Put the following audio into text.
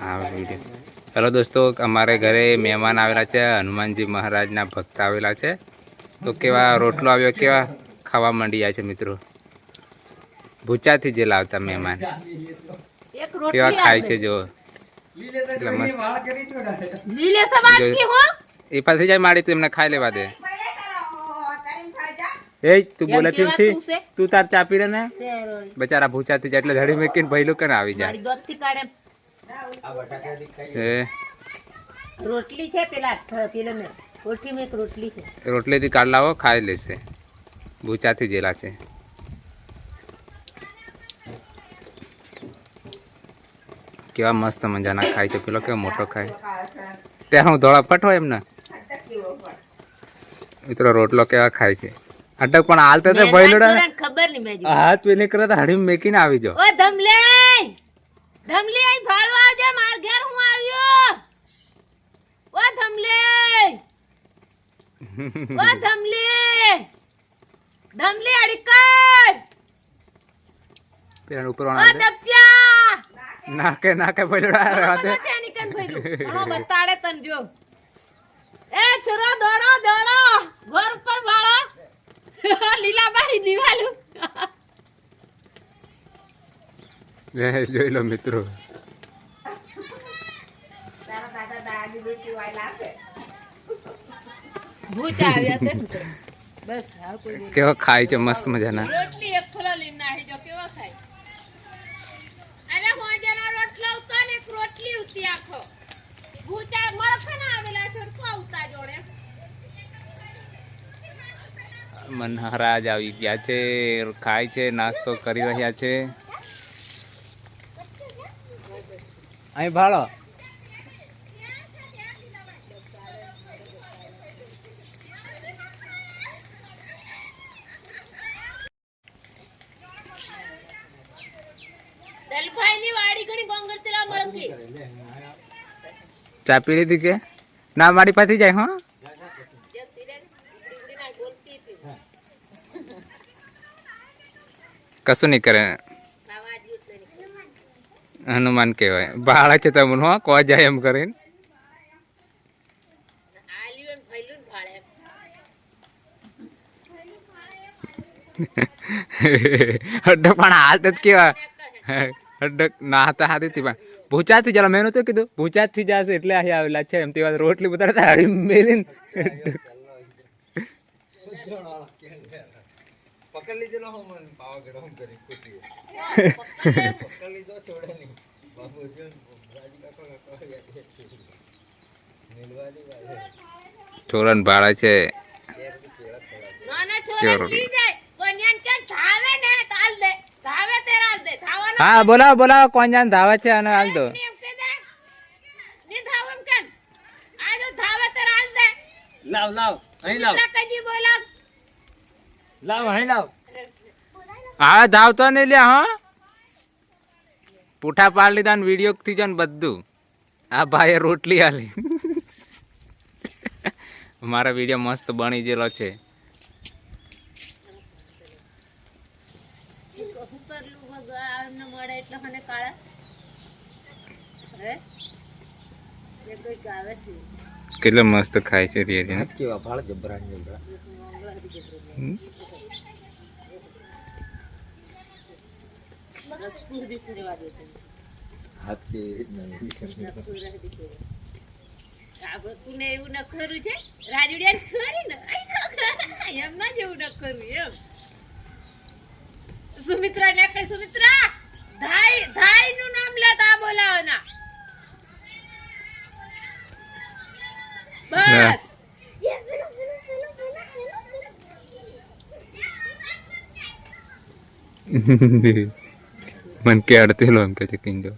આ વિડીયો ચલો દોસ્તો, અમારે ઘરે મહેમાન આવેલા છે, હનુમાનજી મહારાજના ભક્ત આવેલા છે. તો કેવા રોટલો આવ્યો, કેવા ખાવા માંડી જાય છે મિત્રો. ભૂચાથી જે લાવતા મહેમાન કેવા ખાય છે જો. એટલે મસ્ત એ પાછી જાય માડી, તું એમને ખાઈ લેવા દે. એ તું બોલે તું તાર ચાપી રે ને બચારા ભૂચાથી જાય એટલે ધડી મૂકીને ભઈલું કે આવી જાય. રોટલી છે પેલા પેલો કોઠી માં એક રોટલી છે, રોટલી થી કાઢ લાવો, ખાઈ લેશે. ભૂચાથી જેલા છે. કેવા મસ્ત મજાના ખાય છે. પેલો કેવો મોટો ખાય ત્યાં હું ધોળા પટ હોય એમને મિત્રો. રોટલો કેવા ખાય છે. અટક પણ હાલ તો ભઈલુડા ખબર નહીં મેજી હાથ પેલી કરે તો હડી મેકીને આવી જો. ઓ ધમલે ધમલે આઈ ભાળો આવજે, માર ઘેર હું આવ્યો. ઓ ધમલે ઓ ધમલે ધમલે અડીકડ પેલા ઉપર ઓ દપ્યા નાકે નાકે ભઈલુડા રાતે છે નિકન ભઈલું હણો બતાડે તન જો. એ છોરો દોડો દોડો ઘર ઉપર ભાળો લીલાબાઈ દીવાલું. જોઈ લો મિત્રો. કેવો ખાય છે મસ્ત મજાના. રોટલી એક ફલા લઈને નાહી જો કેવો ખાય. અરે હોજેનો રોટલો ઉતો ને એક રોટલી ઉતી આખો. ભૂચા મળખે ના આવેલા છોડકો ઉતા જોડે. મનહરાજ આવી ગયા છે, ખાય છે, નાસ્તો કરી રહ્યા છે. અહીં ભાળો દલભાઈની વાડી ઘણી ગોંગર તેલા મળકી. ચા પી લીધી કે ના? મારી પાછી જાય. હા કશું નહીં કરે. હનુમાન કહેવાય. બાળા છે તમને હો કો જાય એમ કરીને. અડક પણ હાલ કેવા અડક ના હતા હાથી પણ ભૂચાથી જલા મેં નતું કીધું ભૂચાથી જશે એટલે અહીં આવેલા છે. એમ તે વાત રોટલી બતાડતા હારી મેલીને પકડ લીધેલો હું મને પાવાગઢ હોમ કરી કુટી પકડ લીધો છોડે નહીં બાબુ જો રાજી કાકો નીલવાજી વાળે છોરન બાળા છે. નાના છોરા લઈ જાય કોન્યાન કે ધાવે ને તાલ દે ધાવે તે રાલ દે ધાવાનો. હા બોલાવો બોલાવો કોન્યાન ધાવે છે અને હાલ દો ની ધાવમ કેન આજો ધાવે તે રાલ દે. લાવ લાવ અહીં લાવ કજી બોલા લાવ અહીં લાવ. હા ધાવતો નહીં લે. હા પૂઠા પાડ લીધા ને વિડીયો થી જો ને બધું. આ ભાઈએ રોટલી આલી. મારા વિડીયો મસ્ત બની ગયેલો છે. કેટલો મસ્ત ખાય છે રિયા કેવા ભાળ જબરા જબરા. તું એવું ન ખરું છે રાજુડિયા છોરી ને એમ ના જેવું ન કરું એમ. સુમિત્રા ને કઈ સુમિત્રા ધાઈ ધાઈ નું નામ લેતા બોલાવો ના બસ. મન કે અડતેલો એમ કે છે કિંજો.